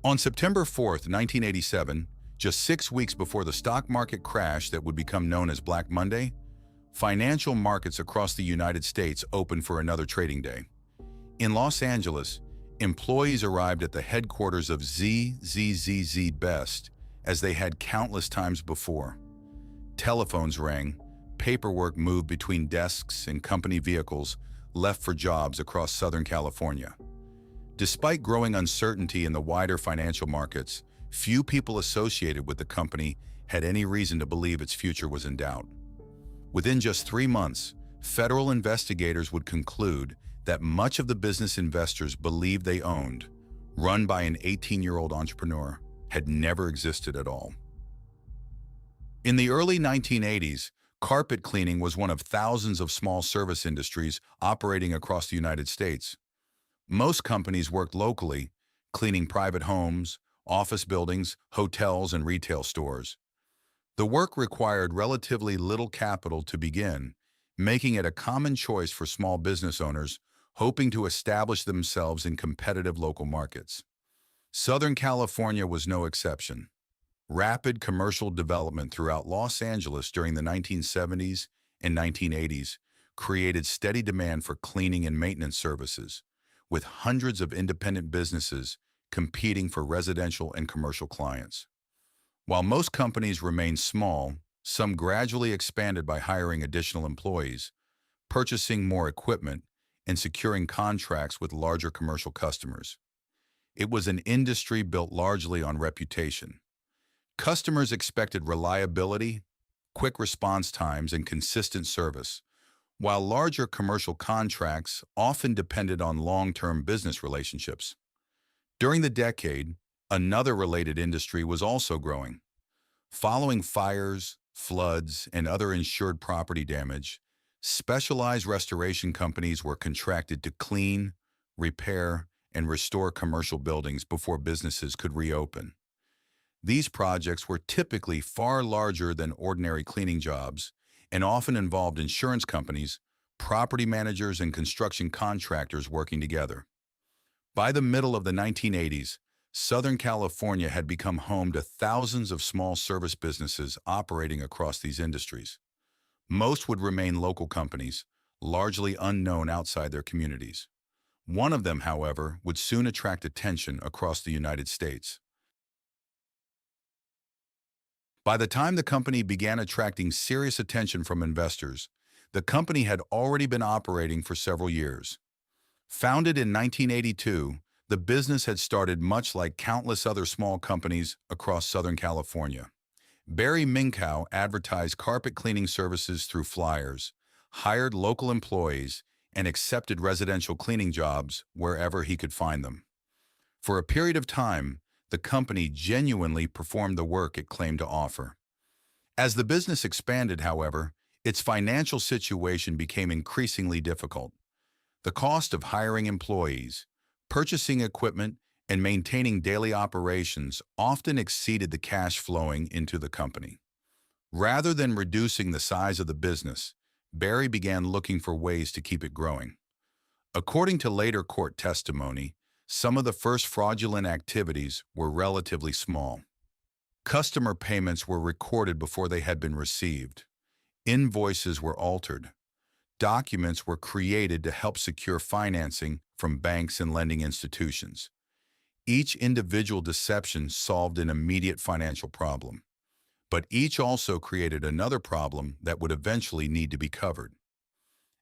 On September 4th, 1987, just 6 weeks before the stock market crash that would become known as Black Monday, financial markets across the United States opened for another trading day. In Los Angeles, employees arrived at the headquarters of ZZZZ Best as they had countless times before. Telephones rang, paperwork moved between desks, and company vehicles left for jobs across Southern California. Despite growing uncertainty in the wider financial markets, few people associated with the company had any reason to believe its future was in doubt. Within just 3 months, federal investigators would conclude that much of the business investors believed they owned, run by an 18-year-old entrepreneur, had never existed at all. In the early 1980s, carpet cleaning was one of thousands of small service industries operating across the United States. Most companies worked locally, cleaning private homes, office buildings, hotels, and retail stores. The work required relatively little capital to begin, making it a common choice for small business owners hoping to establish themselves in competitive local markets. Southern California was no exception. Rapid commercial development throughout Los Angeles during the 1970s and 1980s created steady demand for cleaning and maintenance services, with hundreds of independent businesses competing for residential and commercial clients. While most companies remained small, some gradually expanded by hiring additional employees, purchasing more equipment, and securing contracts with larger commercial customers. It was an industry built largely on reputation. Customers expected reliability, quick response times, and consistent service, while larger commercial contracts often depended on long-term business relationships. During the decade, another related industry was also growing. Following fires, floods, and other insured property damage, specialized restoration companies were contracted to clean, repair, and restore commercial buildings before businesses could reopen. These projects were typically far larger than ordinary cleaning jobs and often involved insurance companies, property managers, and construction contractors working together. By the middle of the 1980s, Southern California had become home to thousands of small service businesses operating across these industries. Most would remain local companies, largely unknown outside their communities. One of them, however, would soon attract attention across the United States. By the time the company began attracting serious attention from investors, the company had already been operating for several years. Founded in 1982, the business had started much like countless other small companies across Southern California. Barry Minkow advertised carpet cleaning services through flyers, hired local employees, and accepted residential cleaning jobs wherever he could find them. For a period of time, the company genuinely performed the work it claimed to offer. As the business expanded, however, its financial situation became increasingly difficult. The cost of hiring employees, purchasing equipment, and maintaining daily operations often exceeded the cash flowing into the company. Rather than reducing the size of the business, Barry began looking for ways to keep it growing. According to later court testimony, some of the first fraudulent activities were relatively small. Customer payments were recorded before they had been received. Invoices were altered. Documents were created to help secure financing from banks and lending institutions. Each individual deception solved an immediate financial problem, but each also created another problem that would eventually need to be covered.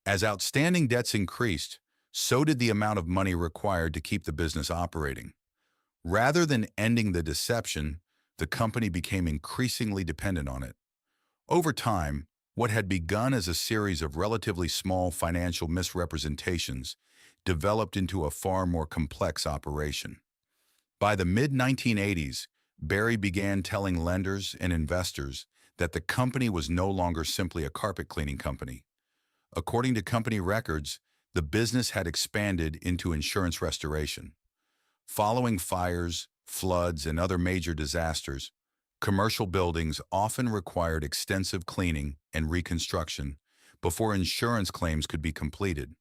As outstanding debts increased, so did the amount of money required to keep the business operating. Rather than ending the deception, the company became increasingly dependent on it. Over time, what had begun as a series of relatively small financial misrepresentations developed into a far more complex operation. By the mid-1980s, Barry began telling lenders and investors that the company was no longer simply a carpet cleaning company. According to company records, the business had expanded into insurance restoration. Following fires, floods, and other major disasters, commercial buildings often required extensive cleaning and reconstruction before insurance claims could be completed.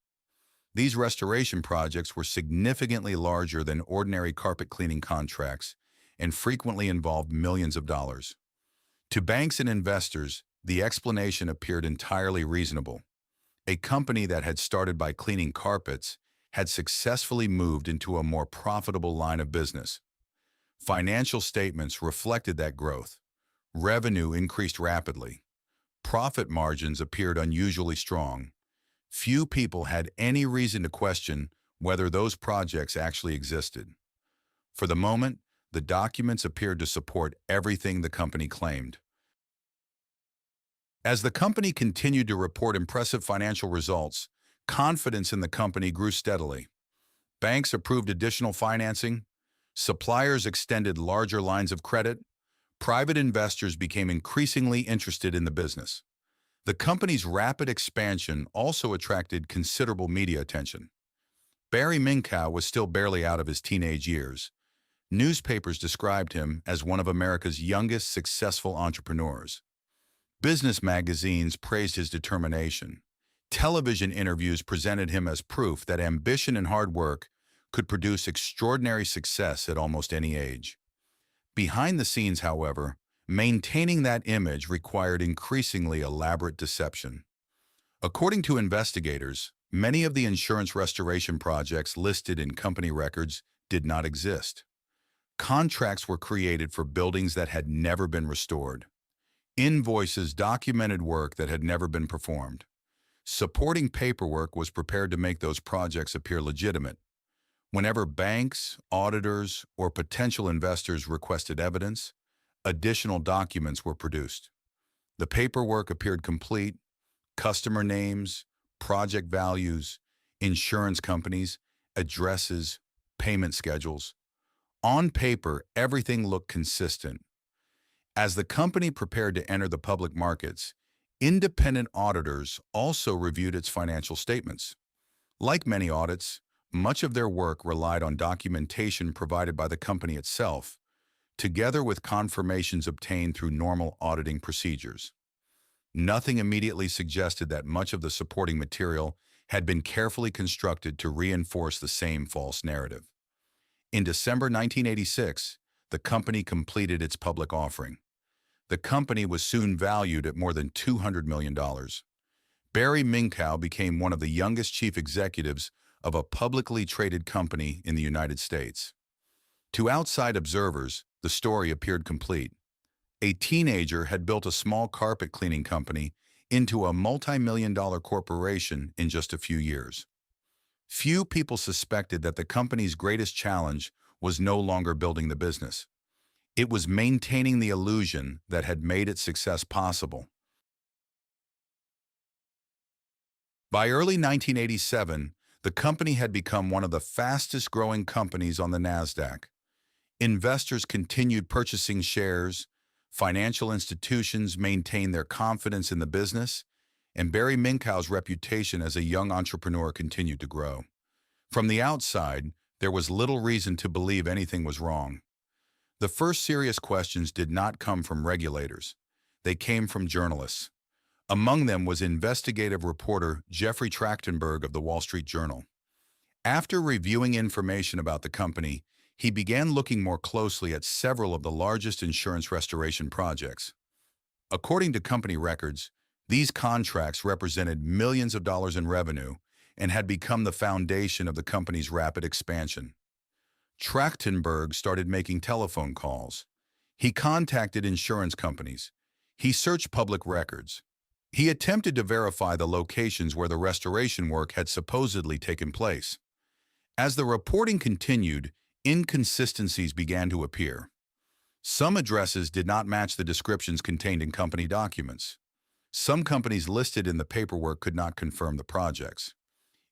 These restoration projects were significantly larger than ordinary carpet cleaning contracts and frequently involved millions of dollars. To banks and investors, the explanation appeared entirely reasonable. A company that had started by cleaning carpets had successfully moved into a more profitable line of business. Financial statements reflected that growth. Revenue increased rapidly. Profit margins appeared unusually strong. Few people had any reason to question whether those projects actually existed. For the moment, the documents appeared to support everything the company claimed. As the company continued to report impressive financial results, confidence in the company grew steadily. Banks approved additional financing, suppliers extended larger lines of credit, private investors became increasingly interested in the business. The company's rapid expansion also attracted considerable media attention. Barry Minkow was still barely out of his teenage years. Newspapers described him as one of America's youngest successful entrepreneurs. Business magazines praised his determination. Television interviews presented him as proof that ambition and hard work could produce extraordinary success at almost any age. Behind the scenes, however, maintaining that image required increasingly elaborate deception. According to investigators, many of the insurance restoration projects listed in company records did not exist. Contracts were created for buildings that had never been restored. Invoices documented work that had never been performed. Supporting paperwork was prepared to make those projects appear legitimate. Whenever banks, auditors, or potential investors requested evidence, additional documents were produced. The paperwork appeared complete: customer names, project values, insurance companies, addresses, payment schedules. On paper, everything looked consistent. As the company prepared to enter the public markets, independent auditors also reviewed its financial statements. Like many audits, much of their work relied on documentation provided by the company itself, together with confirmations obtained through normal auditing procedures. Nothing immediately suggested that much of the supporting material had been carefully constructed to reinforce the same false narrative. In December 1986, the company completed its public offering. The company was soon valued at more than $200 million. Barry Minkow became one of the youngest chief executives of a publicly traded company in the United States. To outside observers, the story appeared complete. A teenager had built a small carpet cleaning company into a multi-million-dollar corporation in just a few years. Few people suspected that the company's greatest challenge was no longer building the business. It was maintaining the illusion that had made its success possible. By early 1987, the company had become one of the fastest-growing companies on the NASDAQ. Investors continued purchasing shares, financial institutions maintained their confidence in the business, and Barry Minkow's reputation as a young entrepreneur continued to grow. From the outside, there was little reason to believe anything was wrong. The first serious questions did not come from regulators. They came from journalists. Among them was investigative reporter Jeffrey Trachtenberg of the Wall Street Journal. After reviewing information about the company, he began looking more closely at several of the largest insurance restoration projects. According to company records, these contracts represented millions of dollars in revenue and had become the foundation of the company's rapid expansion. Trachtenberg started making telephone calls. He contacted insurance companies. He searched public records. He attempted to verify the locations where the restoration work had supposedly taken place. As the reporting continued, inconsistencies began to appear. Some addresses did not match the descriptions contained in company documents. Some companies listed in the paperwork could not confirm the projects.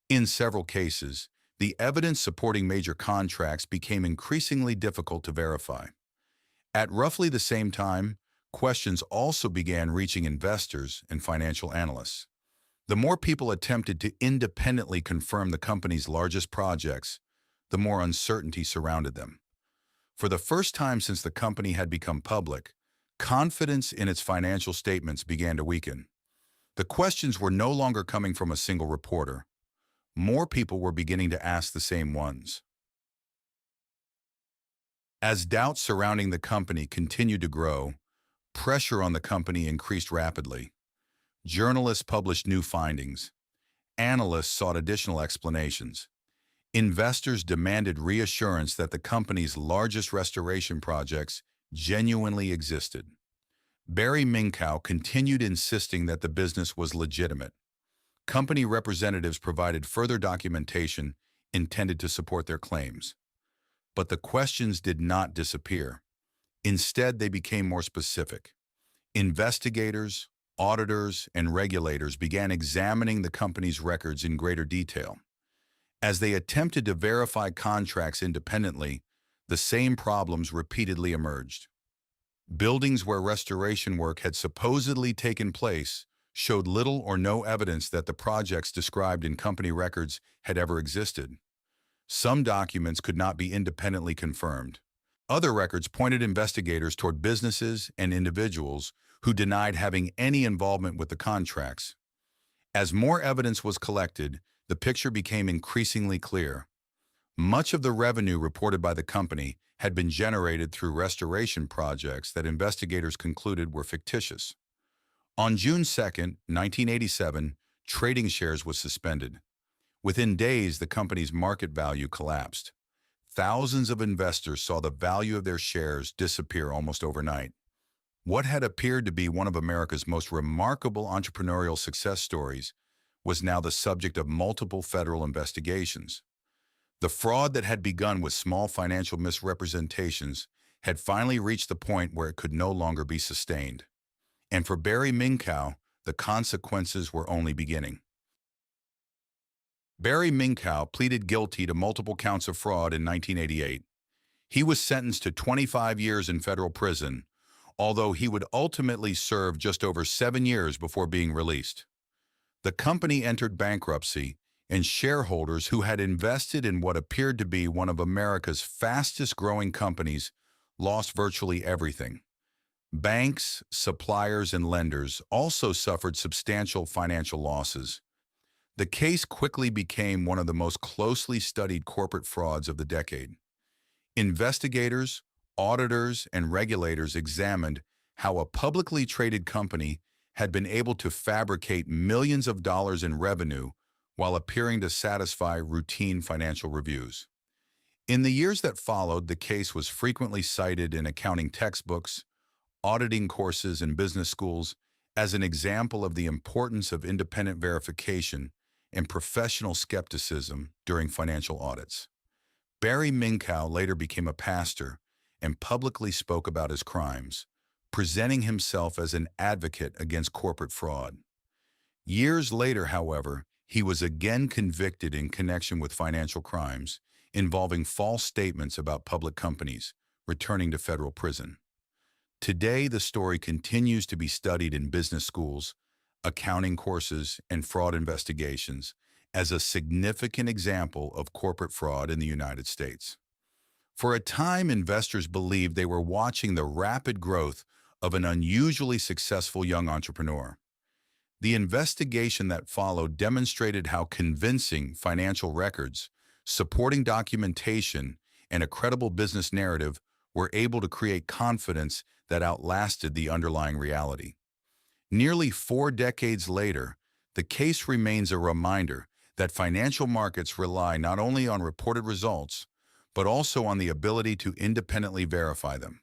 In several cases, the evidence supporting major contracts became increasingly difficult to verify. At roughly the same time, questions also began reaching investors and financial analysts. The more people attempted to independently confirm the company's largest projects, the more uncertainty surrounded them. For the first time since the company had become public, confidence in its financial statements began to weaken. The questions were no longer coming from a single reporter. more people were beginning to ask the same ones. As doubts surrounding the company continued to grow, pressure on the company increased rapidly. Journalists published new findings. Analysts sought additional explanations. Investors demanded reassurance that the company's largest restoration projects genuinely existed. Barry Minkow continued insisting that the business was legitimate. Company representatives provided further documentation intended to support their claims. But the questions did not disappear. Instead, they became more specific. Investigators, auditors, and regulators began examining the company's records in greater detail. As they attempted to verify contracts independently, the same problems repeatedly emerged. Buildings where restoration work had supposedly taken place showed little or no evidence that the projects described in company records had ever existed. Some documents could not be independently confirmed. Other records pointed investigators toward businesses and individuals who denied having any involvement with the contracts. As more evidence was collected, the picture became increasingly clear. Much of the revenue reported by the company had been generated through restoration projects that investigators concluded were fictitious. On June 2, 1987, trading shares was suspended. Within days, the company's market value collapsed. Thousands of investors saw the value of their shares disappear almost overnight. What had appeared to be one of America's most remarkable entrepreneurial success stories was now the subject of multiple federal investigations. The fraud that had begun with small financial misrepresentations had finally reached the point where it could no longer be sustained. And for Barry Minkow, the consequences were only beginning. Barry Minkow pleaded guilty to multiple counts of fraud in 1988. He was sentenced to 25 years in federal prison, although he would ultimately serve just over 7 years before being released. The company entered bankruptcy, and shareholders who had invested in what appeared to be one of America's fastest-growing companies lost virtually everything. Banks, suppliers, and lenders also suffered substantial financial losses. The case quickly became one of the most closely studied corporate frauds of the decade. Investigators, auditors, and regulators examined how a publicly traded company had been able to fabricate millions of dollars in revenue while appearing to satisfy routine financial reviews. In the years that followed, the case was frequently cited in accounting textbooks, auditing courses, and business schools as an example of the importance of independent verification and professional skepticism during financial audits. Barry Minkow later became a pastor and publicly spoke about his crimes, presenting himself as an advocate against corporate fraud. Years later, however, he was again convicted in connection with financial crimes involving false statements about public companies, returning to federal prison. Today, the story continues to be studied in business schools, accounting courses, and fraud investigations as a significant example of corporate fraud in the United States. For a time, investors believed they were watching the rapid growth of an unusually successful young entrepreneur. The investigation that followed demonstrated how convincing financial records, supporting documentation, and a credible business narrative were able to create confidence that outlasted the underlying reality. Nearly 4 decades later, the case remains a reminder that financial markets rely not only on reported results, but also on the ability to independently verify them.